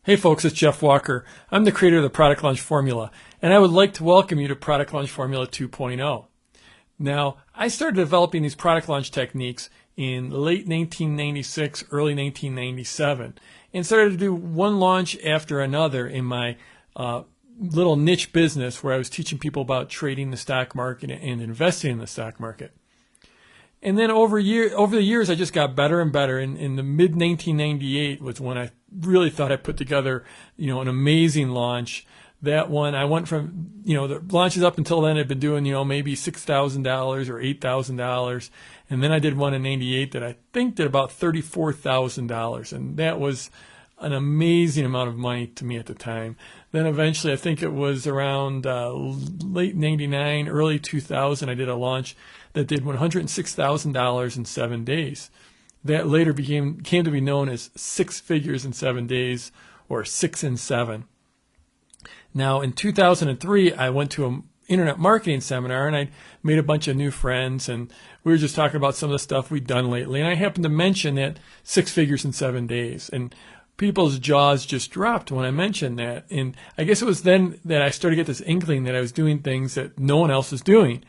Hey folks, it's Jeff Uokер. I'm the creator of the Product Launch Formula, and I would like to welcome you to Product Launch Formula 2.0. Now, I started developing these product launch techniques in late 1996, early 1997, and started to do one launch after another in my little niche business where I was teaching people about trading the stock market and investing in the stock market. And then over the years, I just got better and better. And in the mid 1998 was when I really thought I put together, an amazing launch. That one, I went from, the launches up until then I'd been doing, maybe $6,000 or $8,000. And then I did one in 98 that I think did about $34,000. And that was an amazing amount of money to me at the time. Then eventually, I think it was around late 99, early 2000, I did a launch that did $106,000 in 7 days. That later came to be known as 6 figures in 7 days, or 6 in 7. Now, in 2003, I went to an internet marketing seminar, and I made a bunch of new friends, and we were just talking about some of the stuff we'd done lately, and I happened to mention that 6 figures in 7 days, and people's jaws just dropped when I mentioned that. And I guess it was then that I started to get this inkling that I was doing things that no one else was doing.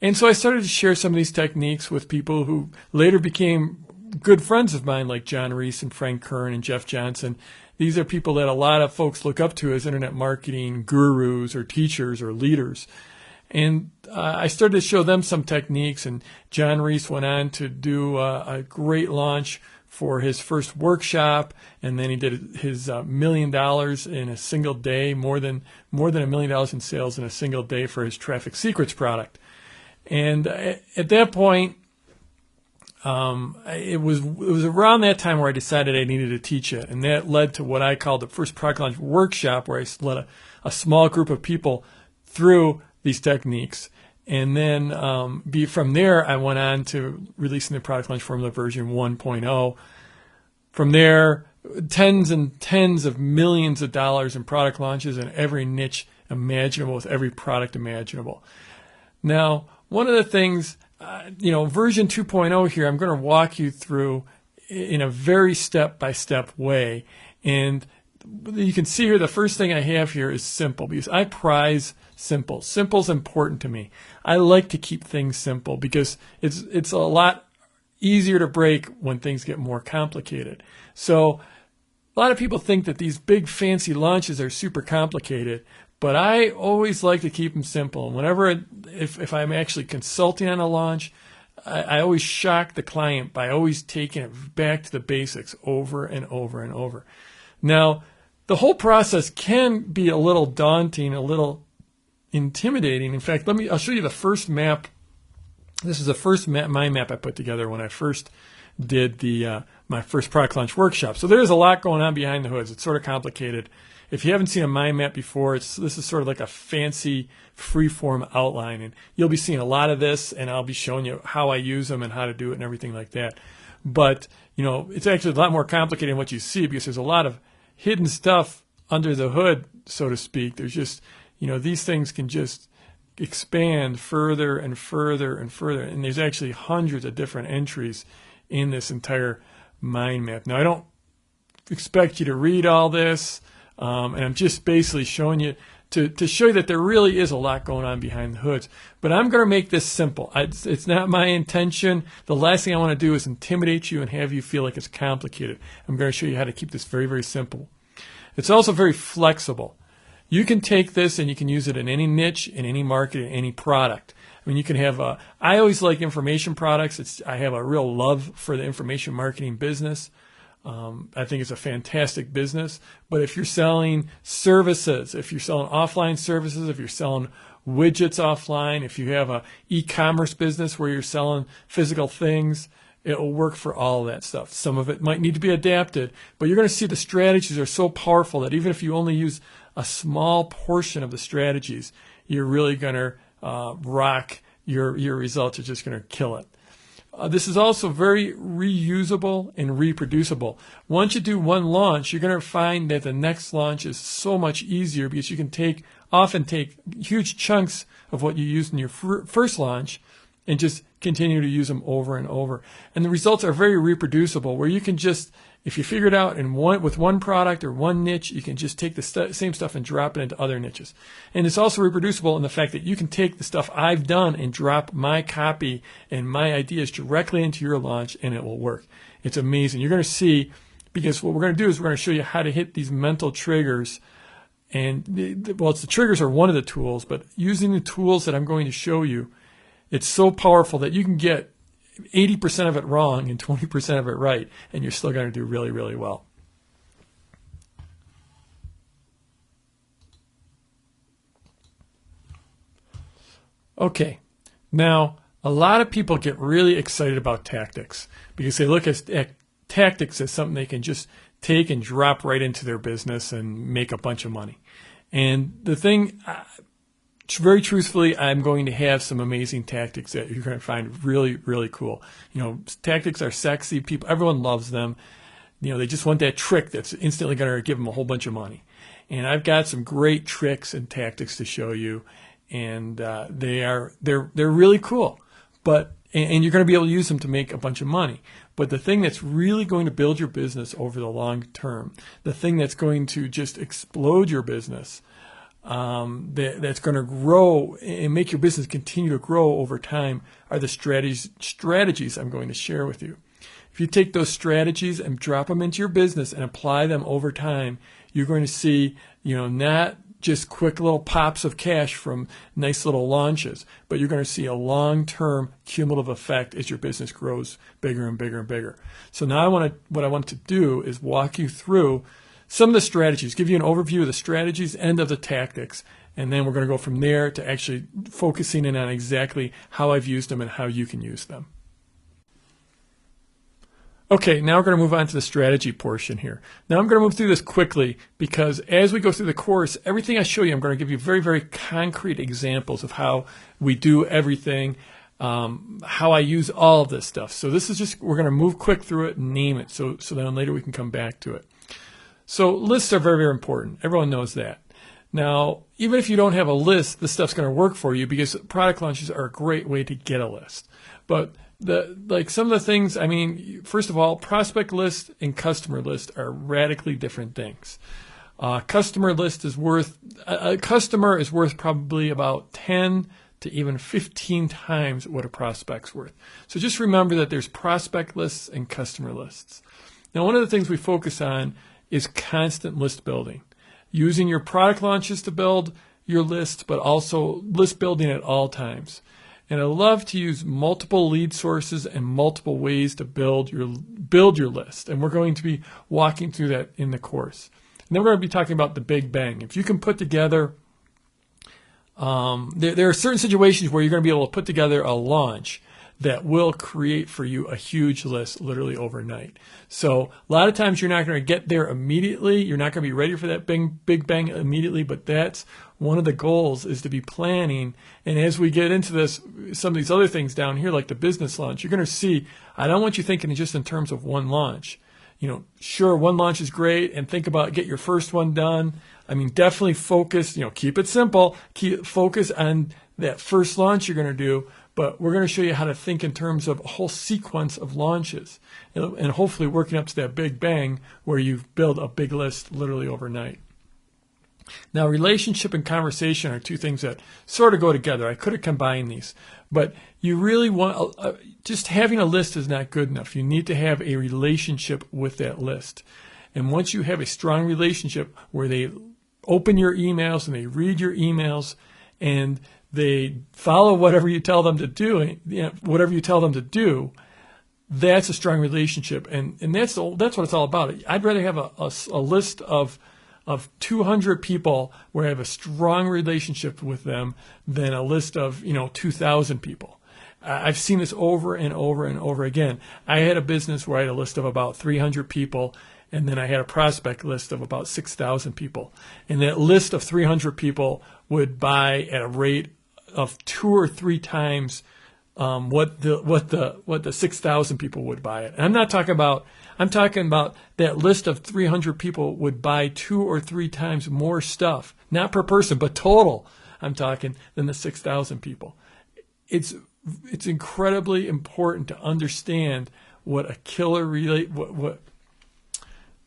And so I started to share some of these techniques with people who later became good friends of mine, like John Reese and Frank Kern and Jeff Johnson. These are people that a lot of folks look up to as internet marketing gurus or teachers or leaders. And I started to show them some techniques, and John Reese went on to do a great launch for his first workshop, and then he did his $1 million in a single day, more than $1 million in sales in a single day for his Traffic Secrets product. And at that point, it was around that time where I decided I needed to teach it, and that led to what I called the first product launch workshop, where I led a small group of people through these techniques. And then from there, I went on to releasing the Product Launch Formula version 1.0. From there, tens and tens of millions of dollars in product launches in every niche imaginable with every product imaginable. Now, one of the things, version 2.0 here, I'm going to walk you through in a very step-by-step way. And you can see here, the first thing I have here is simple, because I prize simple. Simple's important to me. I like to keep things simple because it's a lot easier to break when things get more complicated. So a lot of people think that these big fancy launches are super complicated, but I always like to keep them simple. And if I'm actually consulting on a launch, I always shock the client by always taking it back to the basics over and over and over. Now, the whole process can be a little daunting, a little intimidating. In fact, I'll show you the first map. This is the first mind map I put together when I first did my first product launch workshop. So there's a lot going on behind the hoods. It's sort of complicated. If you haven't seen a mind map before, this is sort of like a fancy free-form outline, and you'll be seeing a lot of this, and I'll be showing you how I use them and how to do it and everything like that. But it's actually a lot more complicated than what you see, because there's a lot of hidden stuff under the hood, so to speak. There's just these things can just expand further and further and further, and there's actually hundreds of different entries in this entire mind map. Now, I don't expect you to read all this, and I'm just basically showing you to show you that there really is a lot going on behind the hoods. But I'm going to make this simple. It's not my intention. The last thing I want to do is intimidate you and have you feel like it's complicated. I'm going to show you how to keep this very, very simple. It's also very flexible. You can take this and you can use it in any niche, in any market, in any product. I mean, you can have I always like information products. I have a real love for the information marketing business. I think it's a fantastic business. But if you're selling services, if you're selling offline services, if you're selling widgets offline, if you have a e-commerce business where you're selling physical things, it will work for all of that stuff. Some of it might need to be adapted, but you're going to see the strategies are so powerful that even if you only use a small portion of the strategies, you're really going to rock your results. You're just going to kill it. This is also very reusable and reproducible. Once you do one launch, you're going to find that the next launch is so much easier, because you can often take huge chunks of what you used in your first launch and just continue to use them over and over. And the results are very reproducible, where you can just, if you figure it out with one product or one niche, you can just take the same stuff and drop it into other niches. And it's also reproducible in the fact that you can take the stuff I've done and drop my copy and my ideas directly into your launch, and it will work. It's amazing. You're going to see, because what we're going to do is we're going to show you how to hit these mental triggers. And the triggers are one of the tools, but using the tools that I'm going to show you, it's so powerful that you can get 80% of it wrong and 20% of it right, and you're still going to do really, really well. Okay, now a lot of people get really excited about tactics because they look at tactics as something they can just take and drop right into their business and make a bunch of money. And the thing, very truthfully, I'm going to have some amazing tactics that you're going to find really, really cool. You know, tactics are sexy. Everyone loves them. You know, they just want that trick that's instantly going to give them a whole bunch of money. And I've got some great tricks and tactics to show you, and they're really cool. And you're going to be able to use them to make a bunch of money. But the thing that's really going to build your business over the long term, the thing that's going to just explode your business, that's going to grow and make your business continue to grow over time, are the strategies I'm going to share with you. If you take those strategies and drop them into your business and apply them over time, you're going to see, not just quick little pops of cash from nice little launches, but you're going to see a long-term cumulative effect as your business grows bigger and bigger and bigger. So now what I want to do is walk you through some of the strategies, give you an overview of the strategies and of the tactics, and then we're going to go from there to actually focusing in on exactly how I've used them and how you can use them. Okay, now we're going to move on to the strategy portion here. Now I'm going to move through this quickly because as we go through the course, everything I show you, I'm going to give you very, very concrete examples of how we do everything, how I use all of this stuff. So this is just, we're going to move quick through it and name it so then later we can come back to it. So lists are very, very important. Everyone knows that. Now, even if you don't have a list, this stuff's going to work for you because product launches are a great way to get a list. But some of the things, first of all, prospect list and customer list are radically different things. A customer is worth probably about 10 to even 15 times what a prospect's worth. So just remember that there's prospect lists and customer lists. Now, one of the things we focus on is constant list building, using your product launches to build your list, but also list building at all times. And I love to use multiple lead sources and multiple ways to build your list. And we're going to be walking through that in the course. And then we're going to be talking about the Big Bang. If you can put together, there are certain situations where you're going to be able to put together a launch that will create for you a huge list literally overnight. So a lot of times you're not going to get there immediately. You're not going to be ready for that big bang immediately, but that's one of the goals, is to be planning. And as we get into this, some of these other things down here, like the business launch, you're going to see, I don't want you thinking just in terms of one launch. Sure, one launch is great, and think about get your first one done. Definitely focus, keep it simple, focus on that first launch you're going to do. But we're going to show you how to think in terms of a whole sequence of launches and hopefully working up to that big bang where you build a big list literally overnight. Now, relationship and conversation are two things that sort of go together. I could have combined these, but you really want, just having a list is not good enough. You need to have a relationship with that list. And once you have a strong relationship where they open your emails and they read your emails and they follow whatever you tell them to do, that's a strong relationship, and that's what it's all about. I'd rather have a list of 200 people where I have a strong relationship with them than a list of 2,000 people. I've seen this over and over and over again. I had a business where I had a list of about 300 people, and then I had a prospect list of about 6,000 people. And that list of 300 people would buy at a rate of 2 or 3 times what the 6,000 people would buy it. And I'm talking about that list of 300 people would buy 2 or 3 times more stuff, not per person, but total. I'm talking than the 6,000 people. It's it's incredibly important to understand what a killer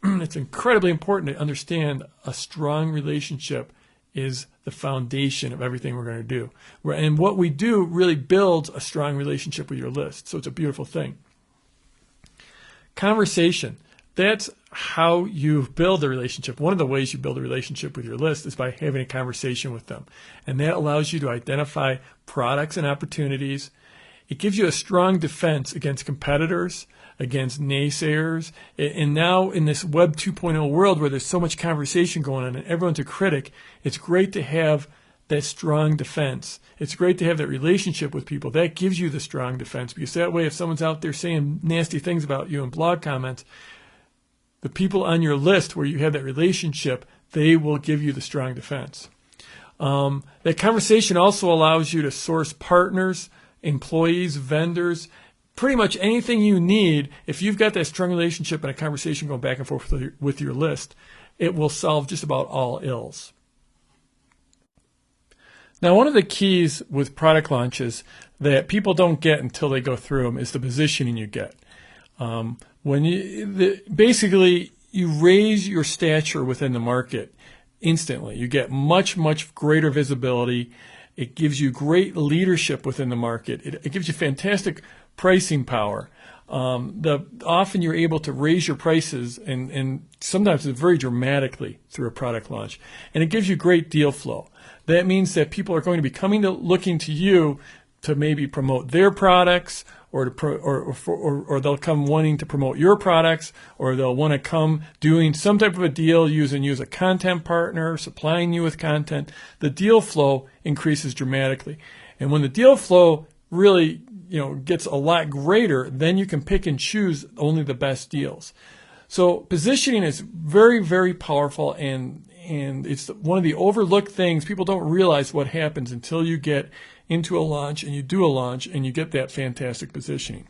it's incredibly important to understand a strong relationship is the foundation of everything we're going to do. And what we do really builds a strong relationship with your list. So it's a beautiful thing. Conversation. That's how you build a relationship. One of the ways you build a relationship with your list is by having a conversation with them. And that allows you to identify products and opportunities. It gives you a strong defense against competitors, against naysayers. And now in this Web 2.0 world where there's so much conversation going on and everyone's a critic, it's great to have that strong defense. It's great to have that relationship with people. That gives you the strong defense, because that way if someone's out there saying nasty things about you in blog comments, the people on your list where you have that relationship, they will give you the strong defense. That conversation also allows you to source partners, employees, vendors, pretty much anything you need. If you've got that strong relationship and a conversation going back and forth with your list, it will solve just about all ills. Now, one of the keys with product launches that people don't get until they go through them is the positioning you get. Basically, you raise your stature within the market instantly. You get much, much greater visibility. It gives you great leadership within the market. It gives you fantastic pricing power. Often you're able to raise your prices, and sometimes it's very dramatically through a product launch. And it gives you great deal flow. That means that people are going to be looking to you to maybe promote their products, or they'll come wanting to promote your products, or they'll want to come doing some type of a deal using you as a content partner, supplying you with content. The deal flow increases dramatically. And when the deal flow really gets a lot greater, then you can pick and choose only the best deals. So positioning is very, very powerful, and it's one of the overlooked things. People don't realize what happens until you get into a launch and you do a launch and you get that fantastic positioning.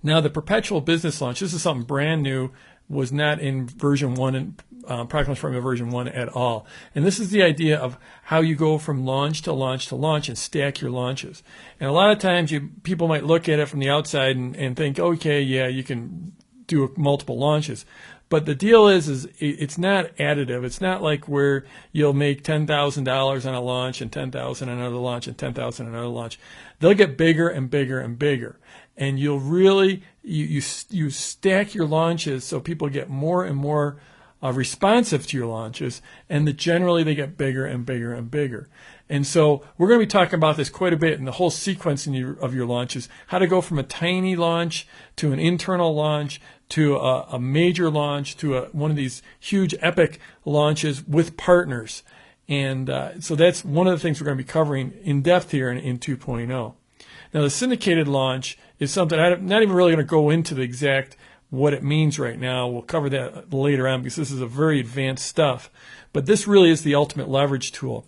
Now, the perpetual business launch, this is something brand new, was not in version 1 and product launch formula version 1 at all. And this is the idea of how you go from launch to launch to launch and stack your launches. And a lot of times people might look at it from the outside and think, okay, yeah, you can do multiple launches. But the deal is it's not additive. It's not like where you'll make $10,000 on a launch and $10,000 on another launch and $10,000 on another launch. They'll get bigger and bigger and bigger. And you'll really, you stack your launches so people get more and more responsive to your launches, and generally they get bigger and bigger and bigger. And so we're going to be talking about this quite a bit in the whole sequencing of your launches, how to go from a tiny launch to an internal launch to a major launch to one of these huge epic launches with partners. And so that's one of the things we're going to be covering in depth here in 2.0. Now, the syndicated launch is something I'm not even really going to go into the exact what it means right now. We'll cover that later on because this is a very advanced stuff. But this really is the ultimate leverage tool.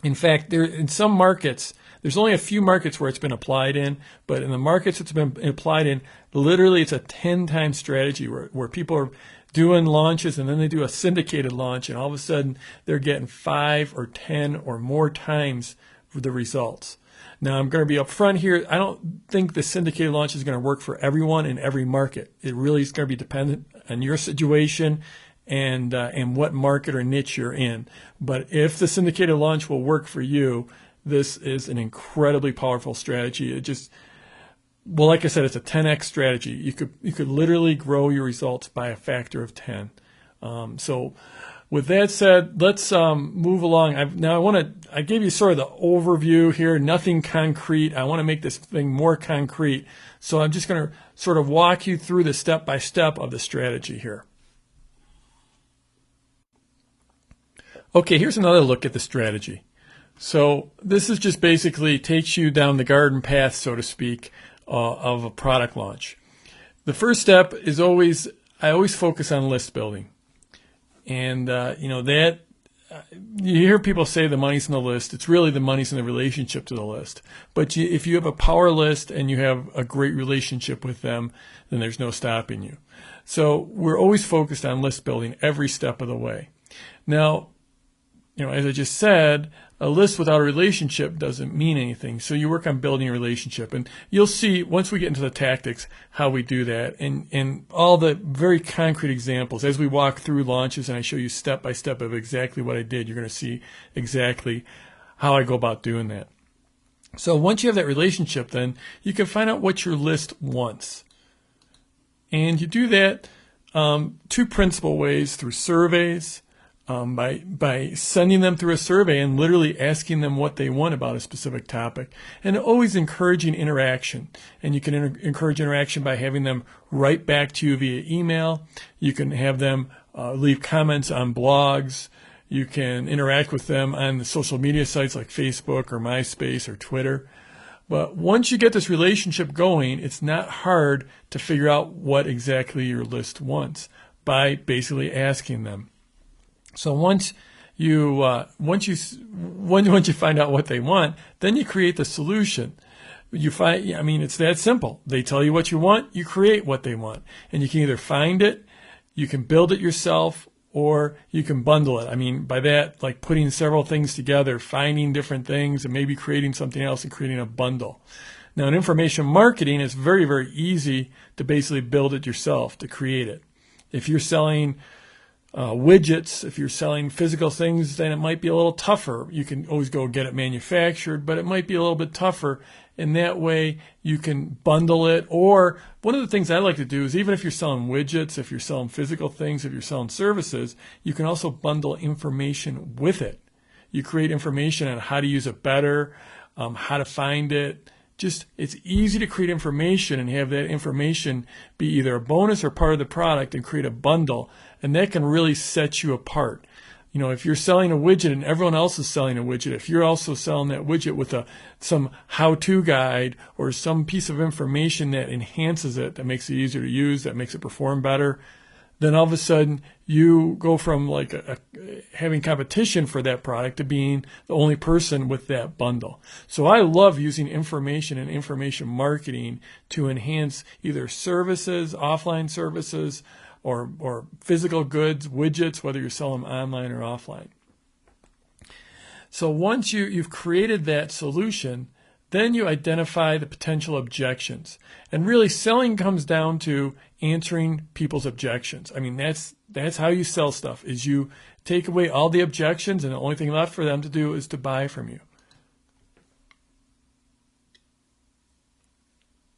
In fact, in some markets, there's only a few markets where it's been applied in, but in the markets it's been applied in, literally it's a 10-time strategy where people are doing launches and then they do a syndicated launch, and all of a sudden they're getting 5 or 10 or more times the results. Now, I'm going to be upfront here. I don't think the syndicated launch is going to work for everyone in every market. It really is going to be dependent on your situation and what market or niche you're in. But if the syndicated launch will work for you, this is an incredibly powerful strategy. Well, like I said, it's a 10x strategy. You could literally grow your results by a factor of 10. So with that said, let's move along. I gave you sort of the overview here, nothing concrete. I want to make this thing more concrete. So I'm just going to sort of walk you through the step-by-step of the strategy here. Okay, here's another look at the strategy. So this is just basically takes you down the garden path, so to speak, of a product launch. The first step is I always focus on list building. And, you hear people say the money's in the list. It's really the money's in the relationship to the list. But if you have a power list and you have a great relationship with them, then there's no stopping you. So we're always focused on list building every step of the way. Now, as I just said, a list without a relationship doesn't mean anything. So you work on building a relationship, and you'll see once we get into the tactics how we do that, and all the very concrete examples as we walk through launches and I show you step by step of exactly what I did. You're going to see exactly how I go about doing that. So once you have that relationship, then you can find out what your list wants. And you do that two principal ways: through surveys, by sending them through a survey and literally asking them what they want about a specific topic, and always encouraging interaction. And you can encourage interaction by having them write back to you via email. You can have them leave comments on blogs. You can interact with them on the social media sites like Facebook or MySpace or Twitter. But once you get this relationship going, it's not hard to figure out what exactly your list wants by basically asking them. So once you find out what they want, then you create the solution. It's that simple. They tell you what you want, you create what they want, and you can either find it, you can build it yourself, or you can bundle it. By that, like putting several things together, finding different things, and maybe creating something else and creating a bundle. Now, in information marketing, it's very, very easy to basically build it yourself, to create it. If you're selling widgets, if you're selling physical things, then it might be a little tougher. You can always go get it manufactured, but it might be a little bit tougher. And that way you can bundle it. Or one of the things I like to do is, even if you're selling widgets, if you're selling physical things, if you're selling services, you can also bundle information with it. You create information on how to use it better, how to find it. It's easy to create information and have that information be either a bonus or part of the product, and create a bundle. And that can really set you apart. If you're selling a widget and everyone else is selling a widget, if you're also selling that widget with some how-to guide or some piece of information that enhances it, that makes it easier to use, that makes it perform better, then all of a sudden you go from having competition for that product to being the only person with that bundle. So I love using information and information marketing to enhance either services, offline services, or physical goods, widgets, whether you're selling them online or offline. So once you've created that solution, then you identify the potential objections. And really, selling comes down to answering people's objections. That's how you sell stuff, is you take away all the objections, and the only thing left for them to do is to buy from you.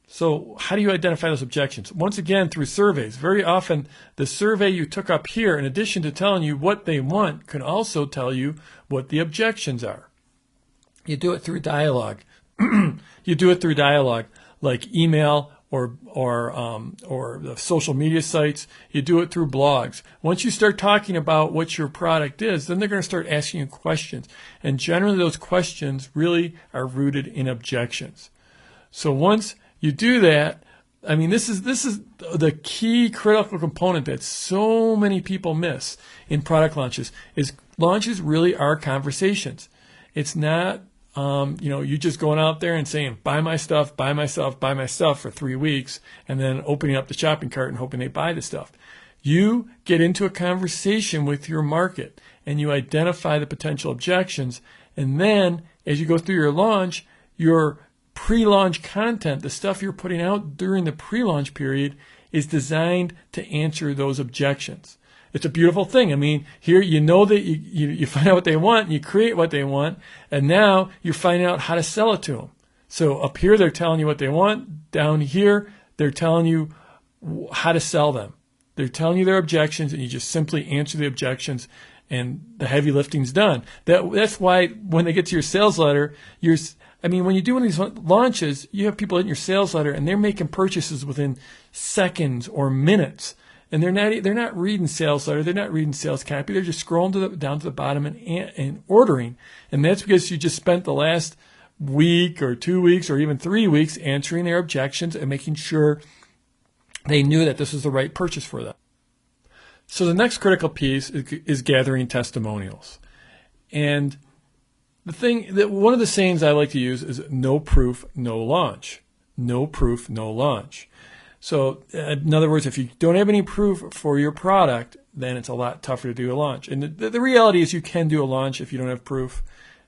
So how do you identify those objections? Once again, through surveys. Very often, the survey you took up here, in addition to telling you what they want, can also tell you what the objections are. You do it through dialogue. You do it through dialogue, like email or the social media sites. You do it through blogs. Once you start talking about what your product is, then they're going to start asking you questions. And generally, those questions really are rooted in objections. So once you do that, this is the key critical component that so many people miss in product launches. Is launches really are conversations. It's not you just going out there and saying, buy my stuff, buy my stuff, buy my stuff for 3 weeks, and then opening up the shopping cart and hoping they buy the stuff. You get into a conversation with your market, and you identify the potential objections, and then as you go through your launch, your pre-launch content, the stuff you're putting out during the pre-launch period, is designed to answer those objections. It's a beautiful thing. Here that you find out what they want, and you create what they want, and now you're finding out how to sell it to them. So up here they're telling you what they want. Down here they're telling you how to sell them. They're telling you their objections, and you just simply answer the objections, and the heavy lifting's done. That's why when they get to your sales letter, when you do one of these launches, you have people in your sales letter, and they're making purchases within seconds or minutes. And they're not reading sales letter, they're not reading sales copy, they're just scrolling down to the bottom and ordering. And that's because you just spent the last week or 2 weeks or even 3 weeks answering their objections and making sure they knew that this was the right purchase for them. So the next critical piece is gathering testimonials. And one of the sayings I like to use is no proof, no launch. No proof, no launch. So in other words, if you don't have any proof for your product, then it's a lot tougher to do a launch. And the reality is you can do a launch if you don't have proof.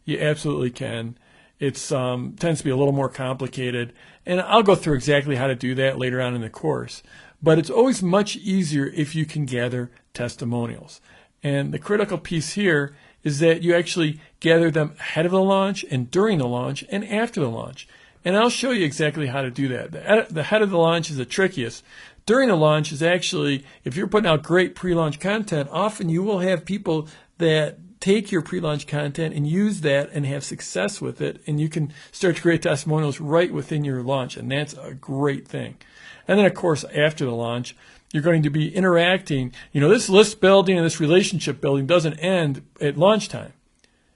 You absolutely can. It tends to be a little more complicated. And I'll go through exactly how to do that later on in the course. But it's always much easier if you can gather testimonials. And the critical piece here is that you actually gather them ahead of the launch and during the launch and after the launch. And I'll show you exactly how to do that. The head of the launch is the trickiest. During the launch is actually, if you're putting out great pre-launch content, often you will have people that take your pre-launch content and use that and have success with it, and you can start to create testimonials right within your launch, and that's a great thing. And then, of course, after the launch, you're going to be interacting. This list building and this relationship building doesn't end at launch time.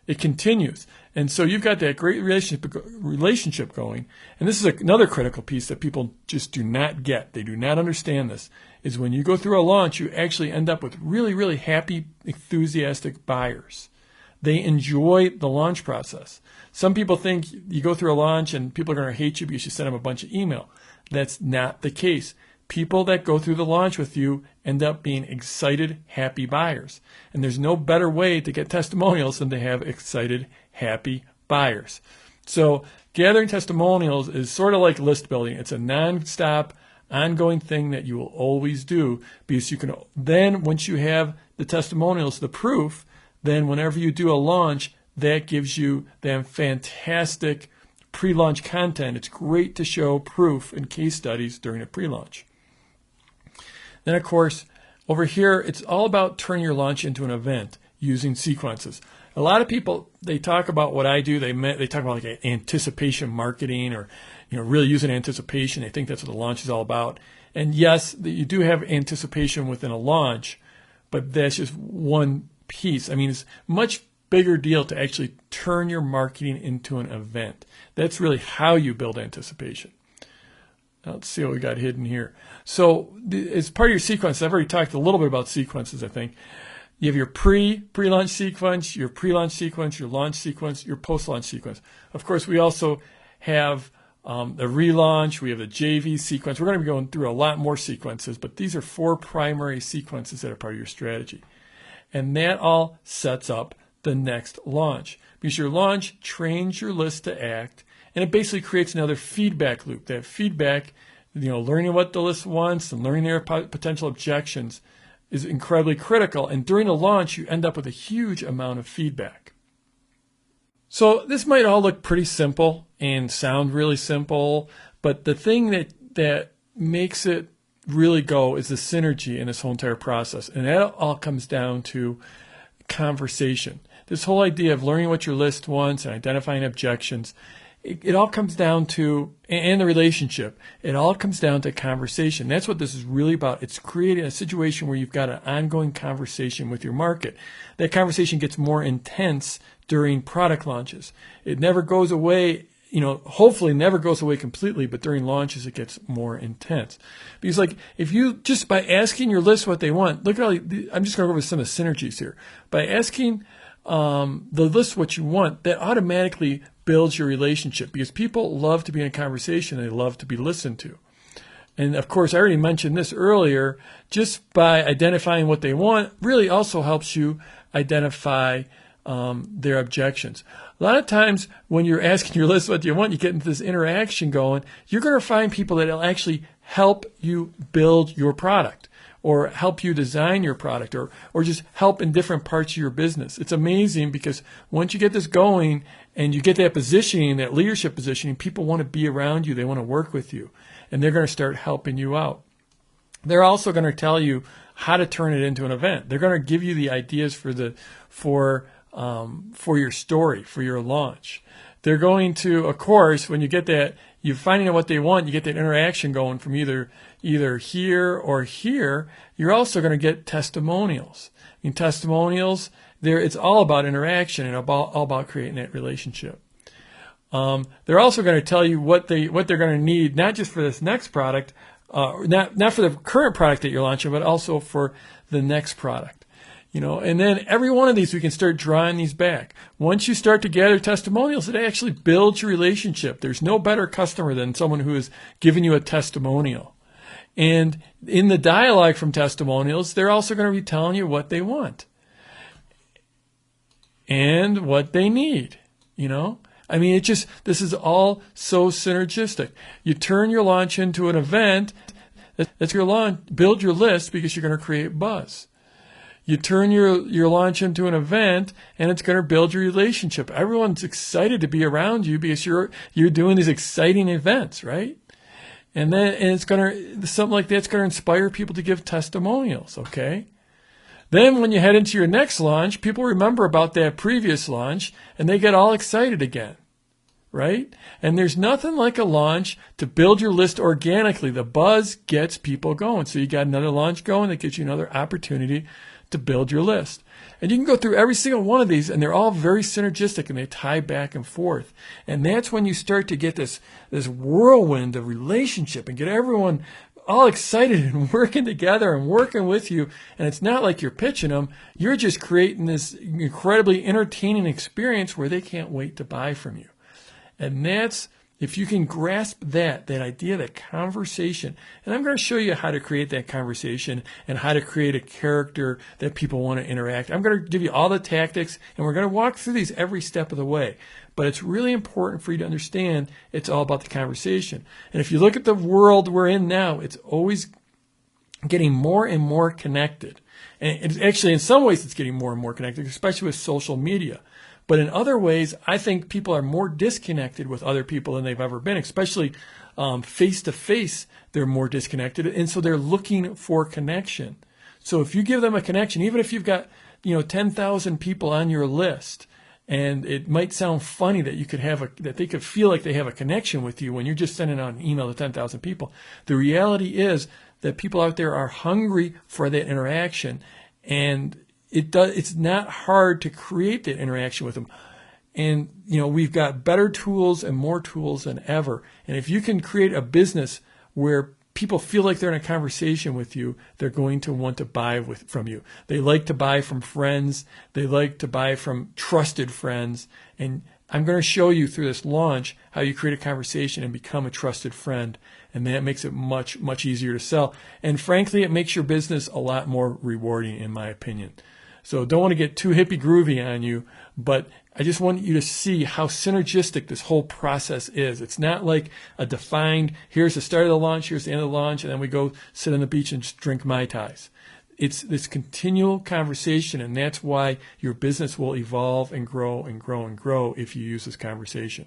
It continues. And so you've got that great relationship going. And this is another critical piece that people just do not get. They do not understand this, is when you go through a launch, you actually end up with really, really happy, enthusiastic buyers. They enjoy the launch process. Some people think you go through a launch and people are going to hate you because you send them a bunch of email. That's not the case. People that go through the launch with you end up being excited, happy buyers. And there's no better way to get testimonials than to have excited, happy buyers. So gathering testimonials is sort of like list building. It's a non-stop, ongoing thing that you will always do, because you can then, once you have the testimonials, the proof, then whenever you do a launch, that gives you that fantastic pre-launch content. It's great to show proof and case studies during a pre-launch. Then, of course, over here, it's all about turning your launch into an event using sequences. A lot of people, they talk about what I do. They talk about like anticipation marketing, or really using anticipation. They think that's what the launch is all about. And yes, you do have anticipation within a launch, but that's just one piece. I mean, it's a much bigger deal to actually turn your marketing into an event. That's really how you build anticipation. Now, let's see what we got hidden here. So as part of your sequence, I've already talked a little bit about sequences, I think. You have your pre-launch sequence, your pre-launch sequence, your launch sequence, your post-launch sequence. Of course, we also have the relaunch. We have the JV sequence. We're going to be going through a lot more sequences, but these are 4 primary sequences that are part of your strategy. And that all sets up the next launch, because your launch trains your list to act, and it basically creates another feedback loop. That feedback, learning what the list wants and learning their potential objections is incredibly critical. And during the launch, you end up with a huge amount of feedback. So this might all look pretty simple and sound really simple, but the thing that makes it really go is the synergy in this whole entire process. And that all comes down to conversation. This whole idea of learning what your list wants and identifying objections, it all comes down to, and the relationship, it all comes down to conversation. That's what this is really about. It's creating a situation where you've got an ongoing conversation with your market. That conversation gets more intense during product launches. It never goes away, hopefully never goes away completely, but during launches it gets more intense. Because if you just by asking your list what they want, look at all, I'm just going to go over some of the synergies here. By asking the list what you want, that automatically builds your relationship, because people love to be in a conversation. They love to be listened to. And of course, I already mentioned this earlier, just by identifying what they want really also helps you identify their objections. A lot of times when you're asking your list what you want, you get into this interaction going, you're going to find people that will actually help you build your product, or help you design your product, or just help in different parts of your business. It's amazing, because once you get this going and you get that positioning, that leadership positioning, people want to be around you. They want to work with you, and they're going to start helping you out. They're also going to tell you how to turn it into an event. They're going to give you the ideas for your story, for your launch. They're going to, of course, when you get that, you're finding out what they want, you get that interaction going from either here or here, you're also going to get testimonials. Testimonials, it's all about interaction and all about creating that relationship. They're also going to tell you what they're going to need, not just for this next product, not for the current product that you're launching, but also for the next product. And then every one of these, we can start drawing these back. Once you start to gather testimonials, it actually builds your relationship. There's no better customer than someone who is giving you a testimonial. And in the dialogue from testimonials, they're also going to be telling you what they want and what they need, you know? I mean, this is all so synergistic. You turn your launch into an event. That's your launch. Build your list because you're going to create buzz. You turn your launch into an event, and it's going to build your relationship. Everyone's excited to be around you because you're doing these exciting events, right? And it's going to, something like that's going to inspire people to give testimonials, okay? Then when you head into your next launch, people remember about that previous launch, and they get all excited again, right? And there's nothing like a launch to build your list organically. The buzz gets people going. So you got another launch going that gives you another opportunity to build your list. And you can go through every single one of these, and they're all very synergistic, and they tie back and forth. And that's when you start to get this whirlwind of relationship and get everyone all excited and working together and working with you. And it's not like you're pitching them. You're just creating this incredibly entertaining experience where they can't wait to buy from you. And that's, if you can grasp that idea, that conversation, and I'm going to show you how to create that conversation and how to create a character that people want to interact. I'm going to give you all the tactics, and we're going to walk through these every step of the way. But it's really important for you to understand it's all about the conversation. And if you look at the world we're in now, it's always getting more and more connected. And it's actually, in some ways, it's getting more and more connected, especially with social media. But in other ways, I think people are more disconnected with other people than they've ever been, especially face-to-face, they're more disconnected. And so they're looking for connection. So if you give them a connection, even if you've got 10,000 people on your list, and it might sound funny that you could that they could feel like they have a connection with you when you're just sending out an email to 10,000 people. The reality is that people out there are hungry for that interaction, and it's not hard to create that interaction with them. And, we've got better tools and more tools than ever. And if you can create a business where people feel like they're in a conversation with you, they're going to want to buy from you. They like to buy from friends. They like to buy from trusted friends. And I'm going to show you through this launch how you create a conversation and become a trusted friend. And that makes it much, much easier to sell. And frankly, it makes your business a lot more rewarding, in my opinion. So don't want to get too hippie groovy on you, but I just want you to see how synergistic this whole process is. It's not like a defined, here's the start of the launch, here's the end of the launch, and then we go sit on the beach and drink Mai Tais. It's this continual conversation, and that's why your business will evolve and grow and grow and grow if you use this conversation.